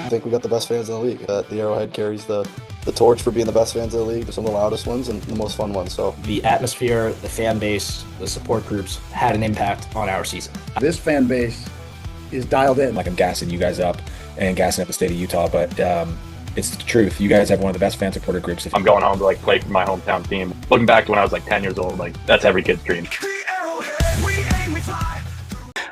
I think we got the best fans in the league. The Arrowhead carries the torch for being the best fans in the league. They're some of the loudest ones and the most fun ones. So the atmosphere, the fan base, the support groups had an impact on our season. This fan base is dialed in. Like I'm gassing you guys up and gassing up the state of Utah, but it's the truth. You guys have one of the best fan supporter groups. I'm going home to play for my hometown team. Looking back to when I was 10 years old, that's every kid's dream.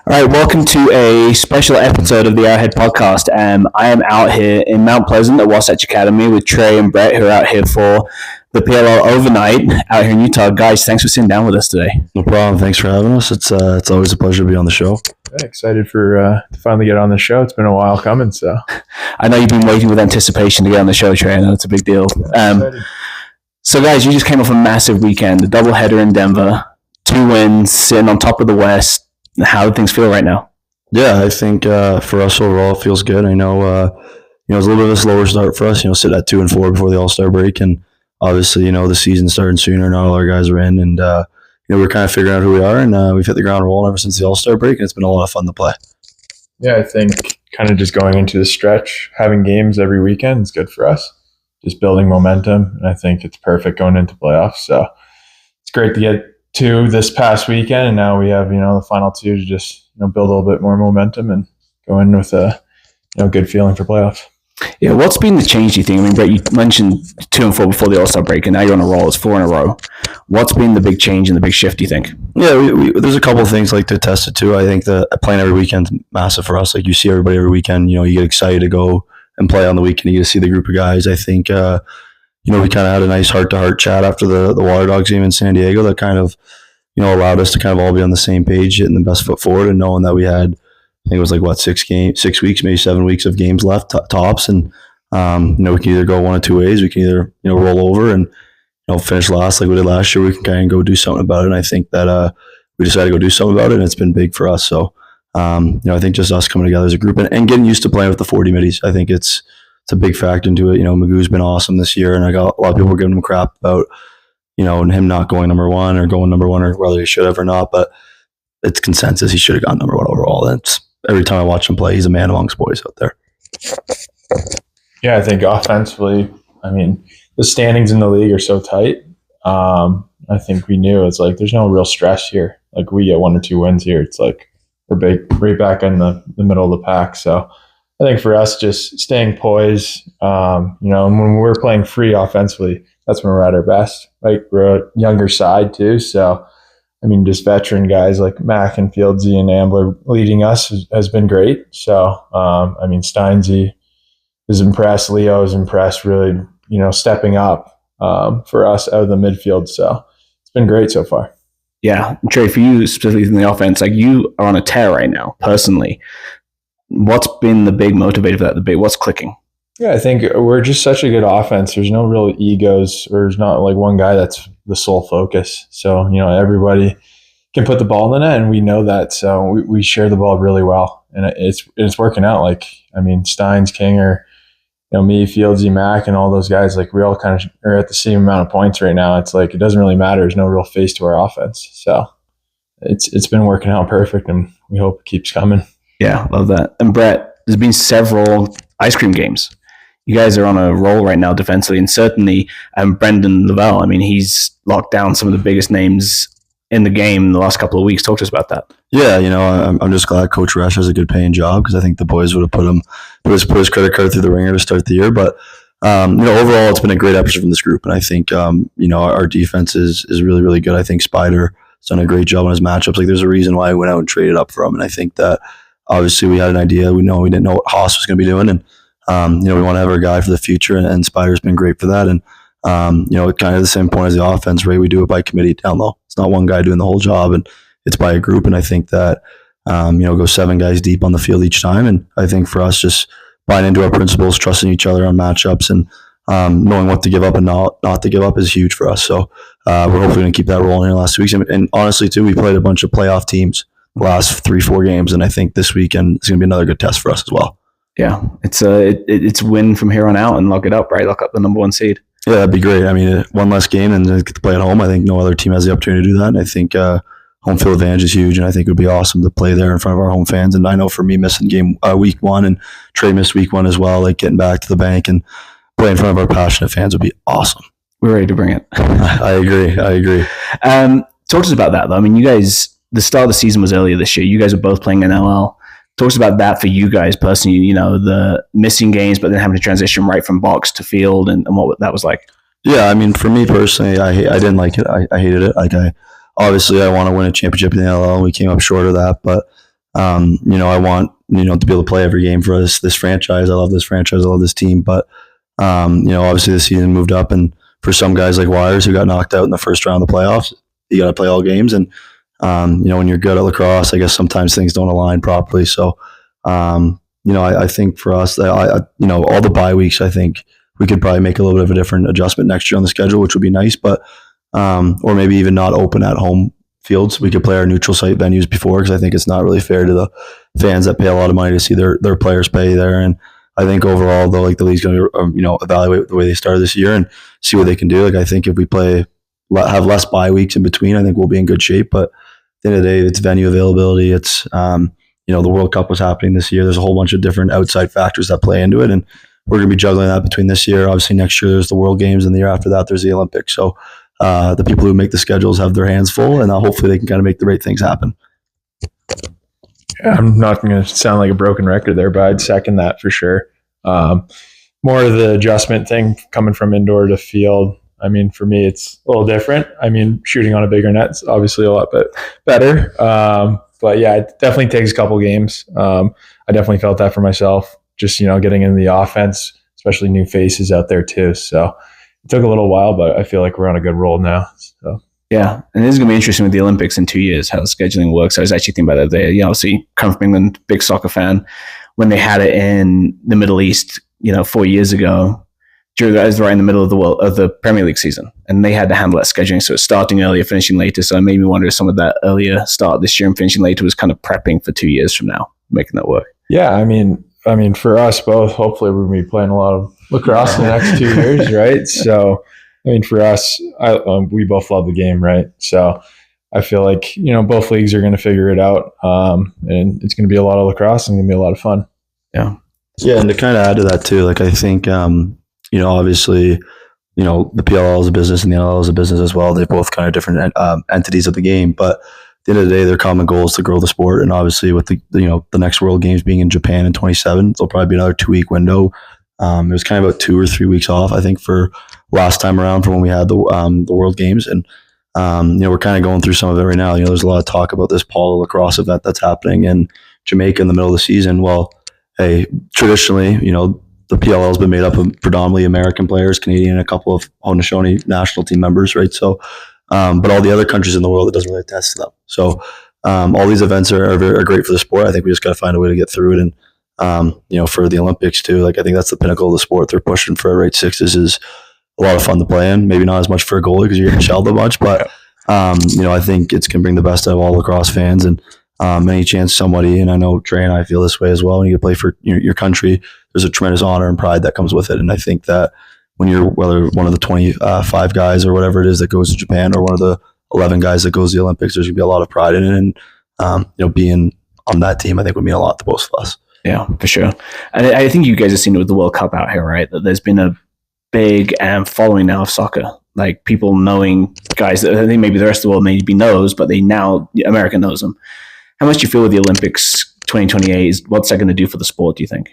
All right, welcome to a special episode of the Arrowhead podcast. I am out here in Mount Pleasant at Wasatch Academy with Trey and Brett, who are out here for the PLL overnight out here in Utah. Guys, thanks for sitting down with us today. No problem. Thanks for having us. It's always a pleasure to be on the show. Yeah, excited to finally get on the show. It's been a while coming, so I know you've been waiting with anticipation to get on the show, Trey. I know it's a big deal. So, guys, you just came off a massive weekend, a doubleheader in Denver, 2 wins, sitting on top of the West. How do things feel right now? Yeah, I think for us overall, it feels good. I know, it was a little bit of a slower start for us. Sit at 2-4 before the All-Star break, and obviously, the season starting sooner. Not all our guys are in, and we're kind of figuring out who we are, and we've hit the ground rolling ever since the All-Star break, and it's been a lot of fun to play. Yeah, I think kind of just going into the stretch, having games every weekend is good for us. Just building momentum, and I think it's perfect going into playoffs. So it's great to get 2 this past weekend, and now we have the final 2 to just build a little bit more momentum and go in with a good feeling for playoffs. Yeah, what's been the change, do you think? I mean, Brett, you mentioned 2-4 before the All-Star break, and now you're on a roll. It's 4 in a row. What's been the big change and the big shift, do you think? Yeah, there's a couple of things to test it too. I think that playing every weekend is massive for us. You see everybody every weekend. You get excited to go and play on the weekend. You get to see the group of guys. I think we kind of had a nice heart-to-heart chat after the Water Dogs game in San Diego that kind of, allowed us to kind of all be on the same page, hitting the best foot forward, and knowing that we had, I think it was 6 weeks, maybe 7 weeks of games left, tops, and we can either go one of 2 ways. We can either roll over and finish last like we did last year. We can kind of go do something about it, and I think that we decided to go do something about it, and it's been big for us. So I think just us coming together as a group and getting used to playing with the 40 middies. I think it's a big factor into it. Magoo's been awesome this year, and I got a lot of people giving him crap about him not going number 1 or going number 1 or whether he should have or not, but it's consensus he should have gone number 1 overall. That's every time I watch him play, he's a man amongst boys out there. Yeah, I think offensively, the standings in the league are so tight. I think we knew it's there's no real stress here. We get 1 or 2 wins here. It's we're right back in the middle of the pack. So I think for us, just staying poised, and when we're playing free offensively, that's when we're at our best. We're a younger side too. So, just veteran guys like Mac and Fieldsy and Ambler leading us has been great. So, Steinsy is impressed. Leo is impressed, really, stepping up for us out of the midfield. So it's been great so far. Yeah. Trey, for you specifically in the offense, you are on a tear right now, personally. What's been the big motivator for that? What's clicking? Yeah, I think we're just such a good offense. There's no real egos. There's not one guy that's the sole focus. So, everybody can put the ball in the net, and we know that. So we share the ball really well, and it's working out. Steins, Kinger, me, Fieldsy, Mac, and all those guys, we all kind of are at the same amount of points right now. It's it doesn't really matter. There's no real face to our offense. So it's been working out perfect, and we hope it keeps coming. Yeah, love that. And Brett, there's been several ice cream games. You guys are on a roll right now defensively, and certainly Brendan Lavelle, he's locked down some of the biggest names in the game in the last couple of weeks. Talk to us about that. Yeah, I'm just glad Coach Resch has a good paying job, because I think the boys would have put his credit card through the ringer to start the year. But overall, it's been a great episode from this group, and I think our defense is really, really good. I think Spider has done a great job on his matchups. There's a reason why I went out and traded up for him, and I think that obviously we had an idea. We didn't know what Haas was going to be doing, and we want to have our guy for the future, and Spider's been great for that. And kind of the same point as the offense, right? We do it by committee down low. It's not one guy doing the whole job, and it's by a group. And I think that go 7 guys deep on the field each time. And I think for us, just buying into our principles, trusting each other on matchups, and knowing what to give up and not to give up is huge for us. So we're hopefully going to keep that rolling in the last 2 weeks. And honestly, too, we played a bunch of playoff teams the last 3-4 games, and I think this weekend is going to be another good test for us as well. Yeah, it's win from here on out and lock it up, right? Lock up the number 1 seed. Yeah, that'd be great. One less game and get to play at home. I think no other team has the opportunity to do that. And I think home field advantage is huge, and I think it would be awesome to play there in front of our home fans. And I know for me, missing week 1, and Trey missed week 1 as well, like getting back to the bank and playing in front of our passionate fans would be awesome. We're ready to bring it. I agree. Talk to us about that, though. I mean, you guys, the start of the season was earlier this year. You guys were both playing in LL. Talk to us about that for you guys personally, the missing games, but then having to transition right from box to field and what that was like. Yeah, I mean, for me personally, I didn't like it. I hated it. Like, obviously I want to win a championship in the LL. We came up short of that, but I want to be able to play every game for this franchise. I love this franchise. I love this team, but obviously the season moved up, and for some guys like Wires who got knocked out in the first round of the playoffs, you got to play all games, and when you're good at lacrosse, I guess sometimes things don't align properly. So, I think for us, all the bye weeks, I think we could probably make a little bit of a different adjustment next year on the schedule, which would be nice, but or maybe even not open at home fields. We could play our neutral site venues before, because I think it's not really fair to the fans that pay a lot of money to see their players play there. And I think overall, though, like the league's going to evaluate the way they started this year and see what they can do. Like, I think if we have less bye weeks in between, I think we'll be in good shape. But at the end of the day, it's venue availability. It's the World Cup was happening this year. There's a whole bunch of different outside factors that play into it, and we're going to be juggling that between this year. Obviously, next year there's the World Games, and the year after that there's the Olympics. So the people who make the schedules have their hands full, and hopefully they can kind of make the right things happen. Yeah, I'm not going to sound like a broken record there, but I'd second that for sure. More of the adjustment thing coming from indoor to field. I mean, for me, it's a little different. I mean, shooting on a bigger net is obviously a lot better. But yeah, it definitely takes a couple games. I definitely felt that for myself, just, getting into the offense, especially new faces out there too. So it took a little while, but I feel like we're on a good roll now. So. Yeah, and this is going to be interesting with the Olympics in 2 years, how the scheduling works. I was actually thinking about that there. Obviously, come from England, big soccer fan. When they had it in the Middle East, 4 years ago, that was right in the middle of the Premier League season, and they had to handle that scheduling. So it's starting earlier, finishing later. So it made me wonder if some of that earlier start this year and finishing later was kind of prepping for 2 years from now, making that work. Yeah, I mean, for us both, hopefully we're going to be playing a lot of lacrosse in the next 2 years, right? So, I mean, for us, we both love the game, right? So I feel like, both leagues are going to figure it out, and it's going to be a lot of lacrosse and going to be a lot of fun. Yeah. Yeah, and to kind of add to that too, like I think, obviously, the PLL is a business and the LL is a business as well. They're both kind of different entities of the game, but at the end of the day, their common goal is to grow the sport. And obviously, with the next World Games being in Japan in 2027, there'll probably be another 2-week window. It was kind of about 2 or 3 weeks off, I think, for last time around from when we had the World Games, and we're kind of going through some of it right now. There's a lot of talk about this polo lacrosse event that's happening in Jamaica in the middle of the season. Well, hey, traditionally, the PLL has been made up of predominantly American players, Canadian, and a couple of Haudenosaunee national team members, right? So, but all the other countries in the world, it doesn't really attest to them. So, all these events are great for the sport. I think we just got to find a way to get through it. And, for the Olympics too, like I think that's the pinnacle of the sport. They're pushing for, right? Sixes is a lot of fun to play in. Maybe not as much for a goalie because you're getting shelled a bunch, but, I think it's going to bring the best out of all lacrosse fans. And any chance somebody, and I know Trey and I feel this way as well, when you play for your country, there's a tremendous honor and pride that comes with it. And I think that when you're, whether one of the 25 guys or whatever it is that goes to Japan, or one of the 11 guys that goes to the Olympics, there's going to be a lot of pride in it. And, being on that team, I think would mean a lot to both of us. Yeah, for sure. And I think you guys have seen it with the World Cup out here, right? That there's been a big following now of soccer. Like people knowing guys that I think maybe the rest of the world maybe knows, but America knows them. How much do you feel with the Olympics 2028? What's that going to do for the sport, do you think?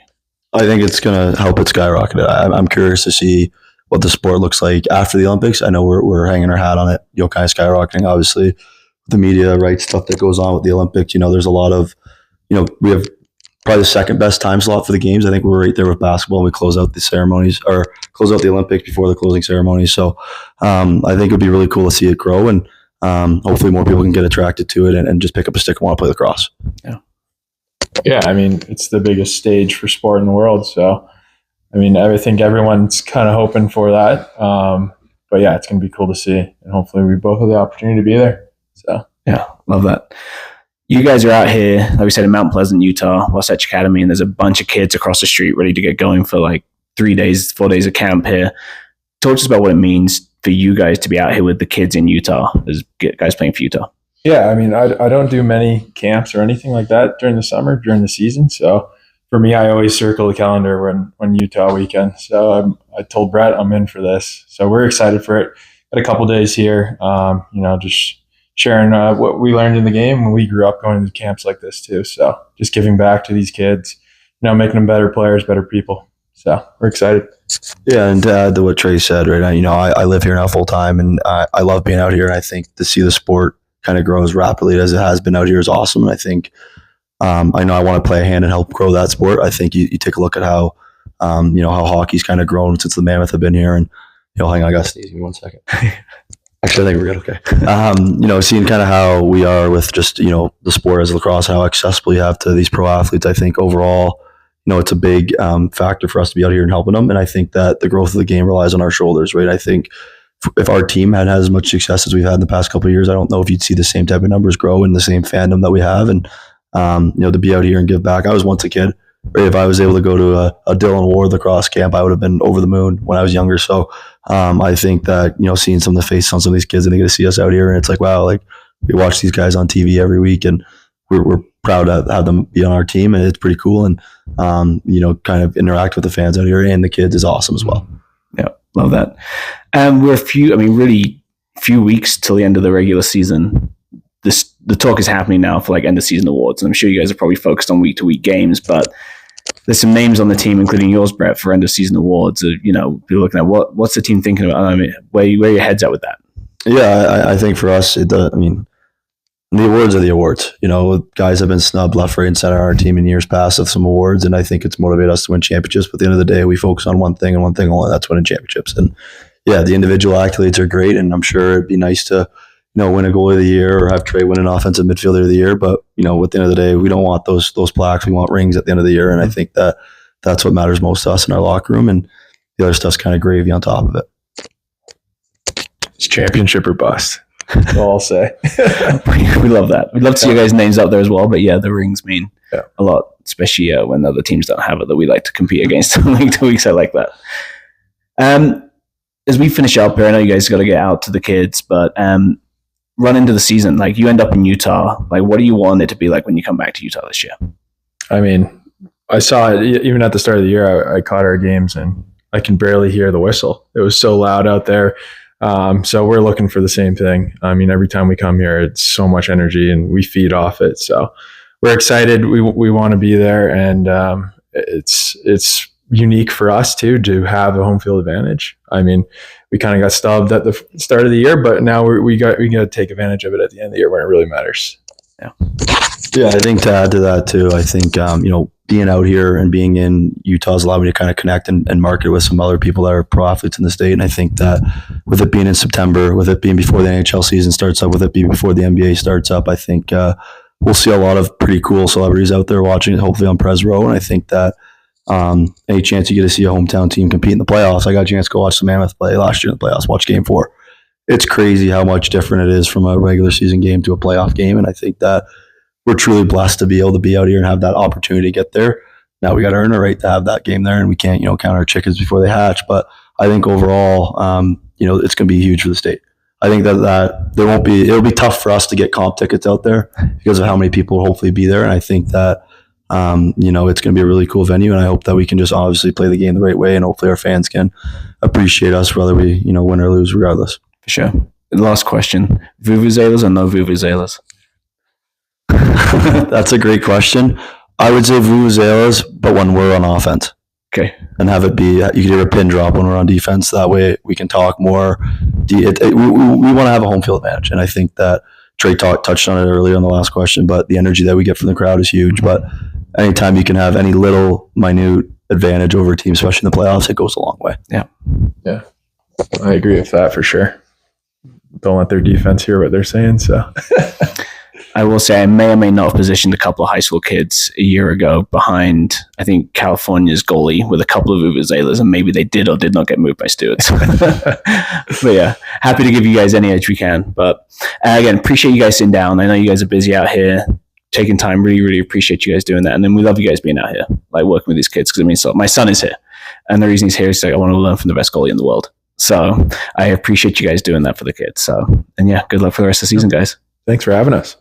I think it's going to help it skyrocket. I'm curious to see what the sport looks like after the Olympics. I know we're hanging our hat on it, kind of skyrocketing. Obviously, the media rights stuff that goes on with the Olympics. There's a lot of, we have probably the second best time slot for the games. I think we're right there with basketball. We close out the ceremonies, or close out the Olympics before the closing ceremony. So I think it'd be really cool to see it grow, and hopefully more people can get attracted to it and just pick up a stick and want to play lacrosse. Yeah, I mean, it's the biggest stage for sport in the world. So, I mean, I think everyone's kind of hoping for that. But yeah, it's going to be cool to see. And hopefully we both have the opportunity to be there. So, yeah, love that. You guys are out here, like we said, in Mount Pleasant, Utah, Wasatch Academy, and there's a bunch of kids across the street ready to get going for like 4 days of camp here. Talk to us about what it means for you guys to be out here with the kids in Utah, as guys playing for Utah. Yeah, I mean, I don't do many camps or anything like that during the summer, during the season. So for me, I always circle the calendar when Utah weekend. So I told Brett I'm in for this. So we're excited for it. Got a couple days here, just sharing what we learned in the game when we grew up going to camps like this too. So just giving back to these kids, making them better players, better people. So we're excited. Yeah, and to add to what Trey said, right now, I live here now full time, and I love being out here. And I think to see the sport kind of grow as rapidly as it has been out here is awesome. And I think I know I want to play a hand and help grow that sport. I think you take a look at how how hockey's kind of grown since the Mammoth have been here. And hang on, I got to sneeze. Give me 1 second. Actually, I think we're good. Okay. Seeing kind of how we are with just the sport as lacrosse, how accessible you have to these pro athletes. I think overall, it's a big factor for us to be out here and helping them. And I think that the growth of the game relies on our shoulders, right? I think if our team had as much success as we've had in the past couple of years, I don't know if you'd see the same type of numbers grow and the same fandom that we have. And, to be out here and give back. I was once a kid. Right? If I was able to go to a Dylan Ward lacrosse camp, I would have been over the moon when I was younger. So I think that, seeing some of the faces on some of these kids and they get to see us out here and it's like, wow, like we watch these guys on TV every week and we're proud to have them be on our team and it's pretty cool. And, kind of interact with the fans out here and the kids is awesome as well. Yeah, love that. We're really few weeks till the end of the regular season. The talk is happening now for like end of season awards. And I'm sure you guys are probably focused on week to week games, but there's some names on the team, including yours, Brett, for end of season awards. You're looking at what's the team thinking about? I mean, where your head's at with that? Yeah, I think for us, the awards are the awards. Guys have been snubbed left, right, and center on our team in years past of some awards, and I think it's motivated us to win championships. But at the end of the day, we focus on one thing and one thing only. That's winning championships. And yeah, the individual accolades are great, and I'm sure it'd be nice to win a goalie of the year or have Trey win an offensive midfielder of the year. But at the end of the day, we don't want those plaques. We want rings at the end of the year, and I think that's what matters most to us in our locker room. And the other stuff's kind of gravy on top of it. It's championship or bust. That's all I'll say. We love that. We'd love to see your guys' names up there as well. But yeah, the rings mean a lot, especially when other teams don't have it that we like to compete against week to week. So I like that. As we finish up here, I know you guys got to get out to the kids, but run into the season. Like you end up in Utah. Like what do you want it to be like when you come back to Utah this year? I mean, I saw it even at the start of the year. I caught our games and I can barely hear the whistle. It was so loud out there. So we're looking for the same thing. I mean, every time we come here, it's so much energy and we feed off it. So we're excited. We want to be there, and it's unique for us too to have a home field advantage. I mean, we kind of got stubbed at the start of the year, but now we got to take advantage of it at the end of the year when it really matters. Yeah, I think to add to that too, I think being out here and being in Utah has allowed me to kind of connect and market with some other people that are pro athletes in the state. And I think that with it being in September, with it being before the NHL season starts up, with it being before the NBA starts up, I think we'll see a lot of pretty cool celebrities out there watching it, hopefully on Pres Row. And I think that any chance you get to see a hometown team compete in the playoffs, I got a chance to go watch the Mammoth play last year in the playoffs, watch Game 4. It's crazy how much different it is from a regular season game to a playoff game. And I think that we're truly blessed to be able to be out here and have that opportunity to get there. Now we got to earn a right to have that game there, and we can't, count our chickens before they hatch. But I think overall, it's going to be huge for the state. I think that it'll be tough for us to get comp tickets out there because of how many people will hopefully be there. And I think that, it's going to be a really cool venue, and I hope that we can just obviously play the game the right way, and hopefully our fans can appreciate us whether we, win or lose regardless. For sure. Last question. Vuvuzelas or no Vuvuzelas? That's a great question. I would say vuvuzelas, but when we're on offense. Okay. And have it be, you can do a pin drop when we're on defense. That way we can talk more. We want to have a home field advantage. And I think that Trey touched on it earlier in the last question, but the energy that we get from the crowd is huge. But anytime you can have any little minute advantage over a team, especially in the playoffs, it goes a long way. Yeah. Yeah. I agree with that for sure. Don't let their defense hear what they're saying. So I will say I may or may not have positioned a couple of high school kids a year ago behind, I think, California's goalie with a couple of vuvuzelas, and maybe they did or did not get moved by stewards. But yeah, happy to give you guys any edge we can. But again, appreciate you guys sitting down. I know you guys are busy out here, taking time. Really, really appreciate you guys doing that. And then we love you guys being out here, like working with these kids. Because so my son is here, and the reason he's here is like I want to learn from the best goalie in the world. So I appreciate you guys doing that for the kids. So, and yeah, good luck for the rest of the season, guys. Thanks for having us.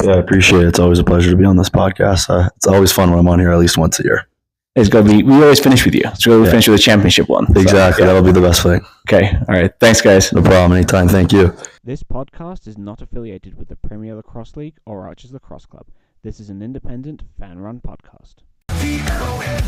Yeah, I appreciate it. It's always a pleasure to be on this podcast. It's always fun when I'm on here at least once a year. It's got to be. We always finish with you. So we finish with a championship one. Exactly. That'll be the best thing. Okay. All right. Thanks, guys. No problem. Anytime. Thank you. This podcast is not affiliated with the Premier Lacrosse League or Archers Lacrosse Club. This is an independent, fan-run podcast. The Arrowhead